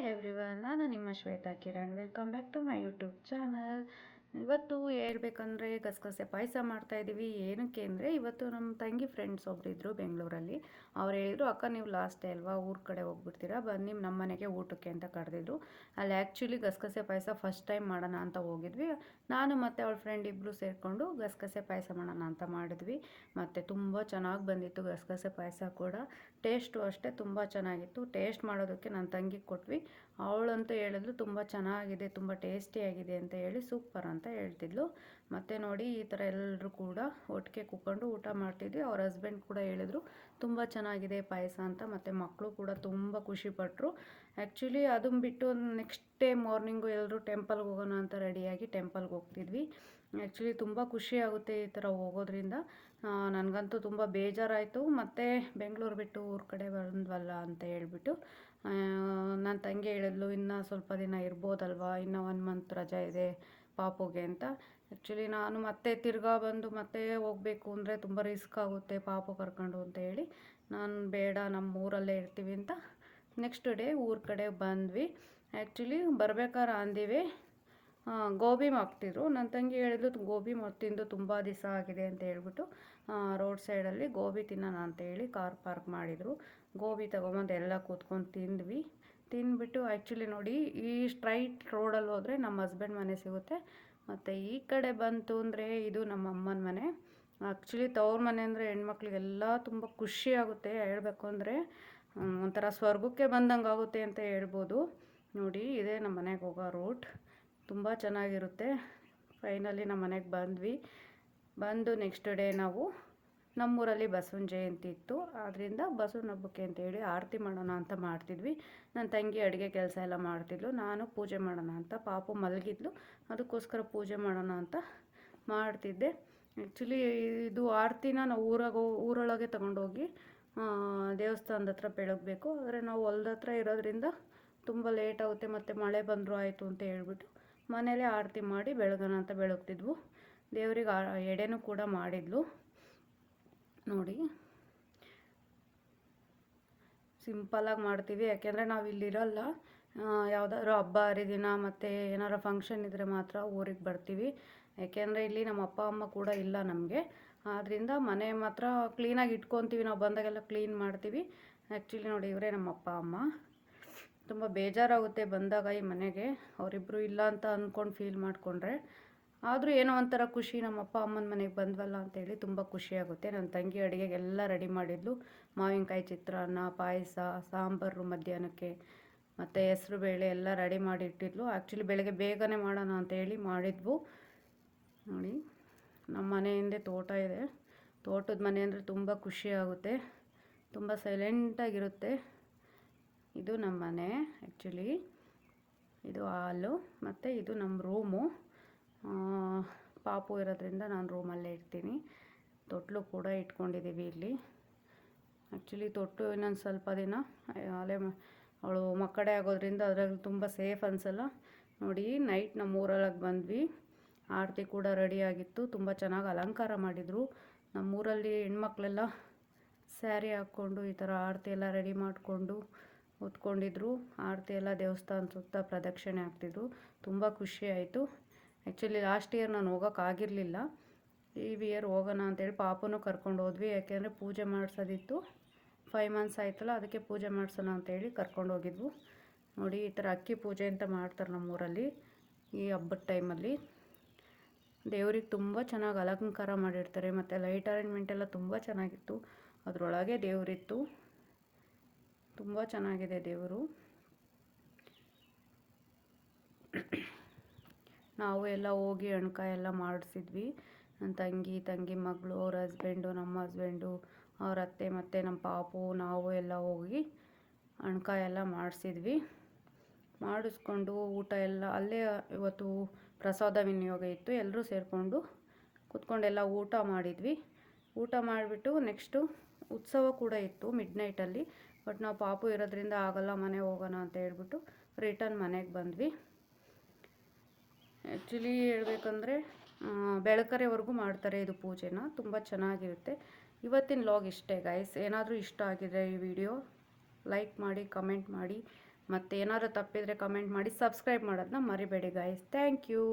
Hi everyone, ನಾನು ನಿಮ್ಮ Shweta Kiran. Welcome back to my YouTube channel. ಇವತ್ತು ಹೇಳ್ಬೇಕಂದ್ರೆ ಗಸಗಸೆ ಪಾಯಸ ಮಾಡ್ತಾಯಿದ್ದೀವಿ. ಏನಕ್ಕೆ ಅಂದರೆ ಇವತ್ತು ನಮ್ಮ ತಂಗಿ ಫ್ರೆಂಡ್ಸ್ ಒಬ್ಬರಿದ್ದರು ಬೆಂಗಳೂರಲ್ಲಿ. ಅವ್ರು ಹೇಳಿದ್ರು, ಅಕ್ಕ ನೀವು ಲಾಸ್ಟ್ ಡೇ ಅಲ್ವಾ, ಊರ ಕಡೆ ಹೋಗ್ಬಿಡ್ತೀರಾ, ಬನ್ನಿ ನಮ್ಮ ಮನೆಗೆ ಊಟಕ್ಕೆ ಅಂತ ಕರೆದಿದ್ರು. ಅಲ್ಲಿ ಆ್ಯಕ್ಚುಲಿ ಗಸಗಸೆ ಪಾಯಸ ಫಸ್ಟ್ ಟೈಮ್ ಮಾಡೋಣ ಅಂತ ಹೋಗಿದ್ವಿ. ನಾನು ಮತ್ತು ಅವಳ ಫ್ರೆಂಡ್ ಇಬ್ಬರು ಸೇರಿಕೊಂಡು ಗಸಗಸೆ ಪಾಯಸ ಮಾಡೋಣ ಅಂತ ಮಾಡಿದ್ವಿ. ಮತ್ತು ತುಂಬ ಚೆನ್ನಾಗಿ ಬಂದಿತ್ತು ಗಸಗಸೆ ಪಾಯಸ ಕೂಡ. ಟೇಸ್ಟು ಅಷ್ಟೇ ತುಂಬ ಚೆನ್ನಾಗಿತ್ತು. ಟೇಸ್ಟ್ ಮಾಡೋದಕ್ಕೆ ನನ್ನ ತಂಗಿಗೆ ಕೊಟ್ವಿ. ಅವಳಂತೂ ಹೇಳಿದ್ಲು ತುಂಬ ಚೆನ್ನಾಗಿದೆ, ತುಂಬ ಟೇಸ್ಟಿಯಾಗಿದೆ ಅಂತ ಹೇಳಿ ಸೂಪರ್ ಅಂತ ಹೇಳ್ತಿದ್ಲು. ಮತ್ತು ನೋಡಿ ಈ ಥರ ಎಲ್ಲರೂ ಕೂಡ ಒಟ್ಟಿಗೆ ಕೂತ್ಕೊಂಡು ಊಟ ಮಾಡ್ತಿದ್ವಿ. ಅವ್ರ ಹಸ್ಬೆಂಡ್ ಕೂಡ ಹೇಳಿದ್ರು ತುಂಬ ಚೆನ್ನಾಗಿದೆ ಪಾಯಸ ಅಂತ. ಮತ್ತು ಮಕ್ಕಳು ಕೂಡ ತುಂಬ ಖುಷಿಪಟ್ಟರು. ಆ್ಯಕ್ಚುಲಿ ಅದನ್ನು ಬಿಟ್ಟು ನೆಕ್ಸ್ಟ್ ಡೇ ಮಾರ್ನಿಂಗು ಎಲ್ಲರೂ ಟೆಂಪಲ್ಗೆ ಹೋಗೋಣ ಅಂತ ರೆಡಿಯಾಗಿ ಟೆಂಪಲ್ಗೆ ಹೋಗ್ತಿದ್ವಿ. ಆ್ಯಕ್ಚುಲಿ ತುಂಬ ಖುಷಿಯಾಗುತ್ತೆ ಈ ಥರ ಹೋಗೋದ್ರಿಂದ. ನನಗಂತೂ ತುಂಬ ಬೇಜಾರಾಯಿತು. ಮತ್ತು ಬೆಂಗಳೂರು ಬಿಟ್ಟು ಊರ ಕಡೆ ಬಂದ್ವಲ್ಲ ಅಂತ ಹೇಳ್ಬಿಟ್ಟು ನನ್ನ ತಂಗಿ ಹೇಳಿದ್ಲು, ಇನ್ನೂ ಸ್ವಲ್ಪ ದಿನ ಇರ್ಬೋದಲ್ವ, ಇನ್ನೂ 1 ಮಂತ್ ರಜೆ ಇದೆ ಪಾಪುಗೆ ಅಂತ. ಆ್ಯಕ್ಚುಲಿ ನಾನು ಮತ್ತೆ ತಿರ್ಗಾ ಬಂದು ಮತ್ತೆ ಹೋಗಬೇಕು ಅಂದರೆ ತುಂಬ ರಿಸ್ಕ್ ಆಗುತ್ತೆ ಪಾಪು ಕರ್ಕೊಂಡು ಅಂತ ಹೇಳಿ ನಾನು ಬೇಡ, ನಮ್ಮ ಊರಲ್ಲೇ ಇರ್ತೀವಿ ಅಂತ ನೆಕ್ಸ್ಟ್ ಡೇ ಊರ ಕಡೆ ಬಂದ್ವಿ. ಆ್ಯಕ್ಚುಲಿ ಬರ್ಬೇಕಾದ್ರೆ ಅಂದಿವೆ ಗೋಬಿ ಮಾಡ್ತಿದ್ರು. ನನ್ನ ತಂಗಿ ಹೇಳಿದ್ರು ಗೋಬಿ ತಿಂದು ತುಂಬ ದಿವಸ ಆಗಿದೆ ಅಂತ ಹೇಳ್ಬಿಟ್ಟು ರೋಡ್ ಸೈಡಲ್ಲಿ ಗೋಬಿ ತಿನ್ನೋಣ ಅಂತ ಹೇಳಿ ಕಾರ್ ಪಾರ್ಕ್ ಮಾಡಿದರು. ಗೋಬಿ ತೊಗೊಂಬಂದು ಎಲ್ಲ ಕೂತ್ಕೊಂಡು ತಿಂದ್ವಿ. ತಿಂದ್ಬಿಟ್ಟು ಆ್ಯಕ್ಚುಲಿ ನೋಡಿ ಈ ಸ್ಟ್ರೈಟ್ ರೋಡಲ್ಲಿ ಹೋದರೆ ನಮ್ಮ ಹಸ್ಬೆಂಡ್ ಮನೆ ಸಿಗುತ್ತೆ. ಮತ್ತು ಈ ಕಡೆ ಬಂತು ಅಂದರೆ ಇದು ನಮ್ಮ ಅಮ್ಮನ ಮನೆ. ಆ್ಯಕ್ಚುಲಿ ತವ್ರ ಮನೆ ಅಂದರೆ ಹೆಣ್ಮಕ್ಳಿಗೆಲ್ಲ ತುಂಬ ಖುಷಿಯಾಗುತ್ತೆ. ಹೇಳ್ಬೇಕು ಅಂದರೆ ಒಂಥರ ಸ್ವರ್ಗಕ್ಕೆ ಬಂದಂಗೆ ಆಗುತ್ತೆ ಅಂತ ಹೇಳ್ಬೋದು. ನೋಡಿ ಇದೇ ನಮ್ಮ ಮನೆಗೆ ಹೋಗೋ ರೂಟ್. ತುಂಬ ಚೆನ್ನಾಗಿರುತ್ತೆ. ಫೈನಲಿ ನಮ್ಮ ಮನೆಗೆ ಬಂದ್ವಿ. ಬಂದು ನೆಕ್ಸ್ಟ್ ಡೇ ನಾವು ನಮ್ಮೂರಲ್ಲಿ ಬಸವನ ಜಯಂತಿ ಇತ್ತು. ಆದ್ದರಿಂದ ಬಸವನ ಹಬ್ಬಕ್ಕೆ ಅಂತೇಳಿ ಆರತಿ ಮಾಡೋಣ ಅಂತ ಮಾಡ್ತಿದ್ವಿ. ನನ್ನ ತಂಗಿ ಅಡುಗೆ ಕೆಲಸ ಎಲ್ಲ ಮಾಡ್ತಿದ್ಲು, ನಾನು ಪೂಜೆ ಮಾಡೋಣ ಅಂತ. ಪಾಪು ಮಲಗಿದ್ಲು, ಅದಕ್ಕೋಸ್ಕರ ಪೂಜೆ ಮಾಡೋಣ ಅಂತ ಮಾಡ್ತಿದ್ದೆ. ಆ್ಯಕ್ಚುಲಿ ಇದು ಆರತಿನ ನಾವು ಊರೊಳಗೆ ತಗೊಂಡೋಗಿ ದೇವಸ್ಥಾನದ ಹತ್ರ ಬೆಳಗಬೇಕು. ಆದರೆ ನಾವು ಹೊಲ್ದ ಹತ್ರ ಇರೋದ್ರಿಂದ ತುಂಬ ಲೇಟ್ ಆಗುತ್ತೆ, ಮತ್ತು ಮಳೆ ಬಂದರೂ ಆಯಿತು ಅಂತ ಹೇಳ್ಬಿಟ್ಟು ಮನೇಲೇ ಆರತಿ ಮಾಡಿ ಬೆಳಗೋಣ ಅಂತ ಬೆಳಗ್ತಿದ್ವು. ದೇವ್ರಿಗೆ ಎಡೆನೂ ಕೂಡ ಮಾಡಿದ್ಲು. ನೋಡಿ ಸಿಂಪಲಾಗಿ ಮಾಡ್ತೀವಿ, ಯಾಕೆಂದರೆ ನಾವು ಇಲ್ಲಿರಲ್ಲ. ಯಾವುದಾದ್ರೂ ಹಬ್ಬ ಹರಿದಿನ ಮತ್ತು ಏನಾರು ಫಂಕ್ಷನ್ ಇದ್ದರೆ ಮಾತ್ರ ಊರಿಗೆ ಬರ್ತೀವಿ. ಯಾಕೆಂದರೆ ಇಲ್ಲಿ ನಮ್ಮ ಅಪ್ಪ ಅಮ್ಮ ಕೂಡ ಇಲ್ಲ ನಮಗೆ. ಆದ್ದರಿಂದ ಮನೆ ಮಾತ್ರ ಕ್ಲೀನಾಗಿ ಇಟ್ಕೊತೀವಿ, ನಾವು ಬಂದಾಗೆಲ್ಲ ಕ್ಲೀನ್ ಮಾಡ್ತೀವಿ. ಆ್ಯಕ್ಚುಲಿ ನೋಡಿ ಇವರೇ ನಮ್ಮ ಅಪ್ಪ ಅಮ್ಮ. ತುಂಬ ಬೇಜಾರಾಗುತ್ತೆ ಬಂದಾಗ ಈ ಮನೆಗೆ, ಅವರಿಬ್ಬರು ಇಲ್ಲ ಅಂತ ಅಂದ್ಕೊಂಡು ಫೀಲ್ ಮಾಡಿಕೊಂಡ್ರೆ. ಆದರೂ ಏನೋ ಒಂಥರ ಖುಷಿ, ನಮ್ಮ ಅಪ್ಪ ಅಮ್ಮನ ಮನೆಗೆ ಬಂದ್ವಲ್ಲ ಅಂತೇಳಿ ತುಂಬ ಖುಷಿಯಾಗುತ್ತೆ. ನನ್ನ ತಂಗಿ ಅಡುಗೆಗೆಲ್ಲ ರೆಡಿ ಮಾಡಿದ್ಲು. ಮಾವಿನಕಾಯಿ ಚಿತ್ರಾನ್ನ, ಪಾಯಸ, ಸಾಂಬಾರು ಮಧ್ಯಾಹ್ನಕ್ಕೆ, ಮತ್ತು ಹೆಸ್ರು ಬೇಳೆ ಎಲ್ಲ ರೆಡಿ ಮಾಡಿ ಇಟ್ಟಿದ್ಲು. ಆ್ಯಕ್ಚುಲಿ ಬೆಳಗ್ಗೆ ಬೇಗನೆ ಮಾಡೋಣ ಅಂತೇಳಿ ಮಾಡಿದ್ವು. ನೋಡಿ ನಮ್ಮ ಮನೆ ಹಿಂದೆ ತೋಟ ಇದೆ. ತೋಟದ ಮನೆ ಅಂದರೆ ತುಂಬ ಖುಷಿಯಾಗುತ್ತೆ, ತುಂಬ ಸೈಲೆಂಟಾಗಿರುತ್ತೆ. ಇದು ನಮ್ಮ ಮನೆ. ಆ್ಯಕ್ಚುಲಿ ಇದು ಹಾಲು, ಮತ್ತು ಇದು ನಮ್ಮ ರೂಮು. ಪಾಪು ಇರೋದ್ರಿಂದ ನಾನು ರೂಮಲ್ಲೇ ಇರ್ತೀನಿ. ತೊಟ್ಲು ಕೂಡ ಇಟ್ಕೊಂಡಿದ್ದೀವಿ ಇಲ್ಲಿ. ಆ್ಯಕ್ಚುಲಿ ತೊಟ್ಟು ಇನ್ನೊಂದು ಸ್ವಲ್ಪ ದಿನ ಅಲ್ಲೇ ಅವಳು ಮಕ್ಕಳೇ ಆಗೋದ್ರಿಂದ ಅದ್ರಲ್ಲಿ ತುಂಬ ಸೇಫ್ ಅನಿಸಲ್ಲ. ನೋಡಿ ನೈಟ್ ನಮ್ಮ ಊರೊಳಗೆ ಬಂದ್ವಿ. ಆರತಿ ಕೂಡ ರೆಡಿಯಾಗಿತ್ತು. ತುಂಬ ಚೆನ್ನಾಗಿ ಅಲಂಕಾರ ಮಾಡಿದರು. ನಮ್ಮೂರಲ್ಲಿ ಹೆಣ್ಮಕ್ಳೆಲ್ಲ ಸ್ಯಾರಿ ಹಾಕ್ಕೊಂಡು ಈ ಥರ ಆರತಿ ಎಲ್ಲ ರೆಡಿ ಮಾಡಿಕೊಂಡು ಹೊತ್ಕೊಂಡಿದ್ರು. ಆರತಿ ಎಲ್ಲ ದೇವಸ್ಥಾನ ಸುತ್ತ ಪ್ರದಕ್ಷಿಣೆ ಆಗ್ತಿದ್ರು. ತುಂಬ ಖುಷಿ ಆಯಿತು. ಆ್ಯಕ್ಚುಲಿ ಲಾಸ್ಟ್ ಇಯರ್ ನಾನು ಹೋಗೋಕ್ಕಾಗಿರಲಿಲ್ಲ. ಈ ಇಯರ್ ಹೋಗೋಣ ಅಂತೇಳಿ ಪಾಪನೂ ಕರ್ಕೊಂಡು ಹೋದ್ವಿ. ಯಾಕೆಂದರೆ ಪೂಜೆ ಮಾಡಿಸೋದಿತ್ತು. 5 ಮಂತ್ಸ್ ಆಯ್ತಲ್ಲ, ಅದಕ್ಕೆ ಪೂಜೆ ಮಾಡಿಸೋಣ ಅಂತೇಳಿ ಕರ್ಕೊಂಡು ಹೋಗಿದ್ವು. ನೋಡಿ ಈ ಥರ ಅಕ್ಕಿ ಪೂಜೆ ಅಂತ ಮಾಡ್ತಾರೆ ನಮ್ಮೂರಲ್ಲಿ ಈ ಹಬ್ಬದ ಟೈಮಲ್ಲಿ. ದೇವ್ರಿಗೆ ತುಂಬ ಚೆನ್ನಾಗಿ ಅಲಂಕಾರ ಮಾಡಿರ್ತಾರೆ, ಮತ್ತು ಲೈಟ್ ಅರೇಂಜ್ಮೆಂಟ್ ಎಲ್ಲ ತುಂಬ ಚೆನ್ನಾಗಿತ್ತು. ಅದರೊಳಗೆ ದೇವರಿತ್ತು. ತುಂಬ ಚೆನ್ನಾಗಿದೆ ದೇವರು. ನಾವು ಎಲ್ಲ ಹೋಗಿ ಅಣ್ಕಾಯಿ ಎಲ್ಲ ಮಾಡಿಸಿದ್ವಿ. ನನ್ನ ತಂಗಿ ಮಗಳು, ಅವ್ರ ಹಸ್ಬೆಂಡು, ನಮ್ಮ ಹಸ್ಬೆಂಡು, ಅವ್ರ ಅತ್ತೆ ಮತ್ತು ನಮ್ಮ ಪಾಪು, ನಾವು ಎಲ್ಲ ಹೋಗಿ ಅಣ್ಕಾಯಿ ಎಲ್ಲ ಮಾಡಿಸಿದ್ವಿ. ಮಾಡಿಸ್ಕೊಂಡು ಊಟ ಎಲ್ಲ ಅಲ್ಲೇ ಇವತ್ತು ಪ್ರಸಾದ ವಿನಿಯೋಗ ಇತ್ತು. ಎಲ್ಲರೂ ಸೇರಿಕೊಂಡು ಕೂತ್ಕೊಂಡೆಲ್ಲ ಊಟ ಮಾಡಿದ್ವಿ. ಊಟ ಮಾಡಿಬಿಟ್ಟು ನೆಕ್ಸ್ಟು ಉತ್ಸವ ಕೂಡ ಇತ್ತು ಮಿಡ್ನೈಟಲ್ಲಿ. ಬಟ್ ನಾವು ಪಾಪು ಇರೋದ್ರಿಂದ ಆಗಲ್ಲ, ಮನೆ ಹೋಗೋಣ ಅಂತ ಹೇಳ್ಬಿಟ್ಟು ರಿಟರ್ನ್ ಮನೆಗೆ ಬಂದ್ವಿ. ಆ್ಯಕ್ಚುಲಿ ಹೇಳ್ಬೇಕಂದ್ರೆ ಬೆಳಕರೆವರೆಗೂ ಮಾಡ್ತಾರೆ ಇದು ಪೂಜೆನ. ತುಂಬ ಚೆನ್ನಾಗಿರುತ್ತೆ. ಇವತ್ತಿನ ವ್ಲಾಗ್ ಇಷ್ಟೇ ಗೈಸ್. ಏನಾದರೂ ಇಷ್ಟ ಆಗಿದ್ರೆ ಈ ವಿಡಿಯೋ ಲೈಕ್ ಮಾಡಿ, ಕಮೆಂಟ್ ಮಾಡಿ, ಮತ್ತು ಏನಾದರೂ ತಪ್ಪಿದರೆ ಕಮೆಂಟ್ ಮಾಡಿ, ಸಬ್ಸ್ಕ್ರೈಬ್ ಮಾಡೋದನ್ನ ಮರಿಬೇಡಿ ಗಾಯ್ಸ್. Thank you.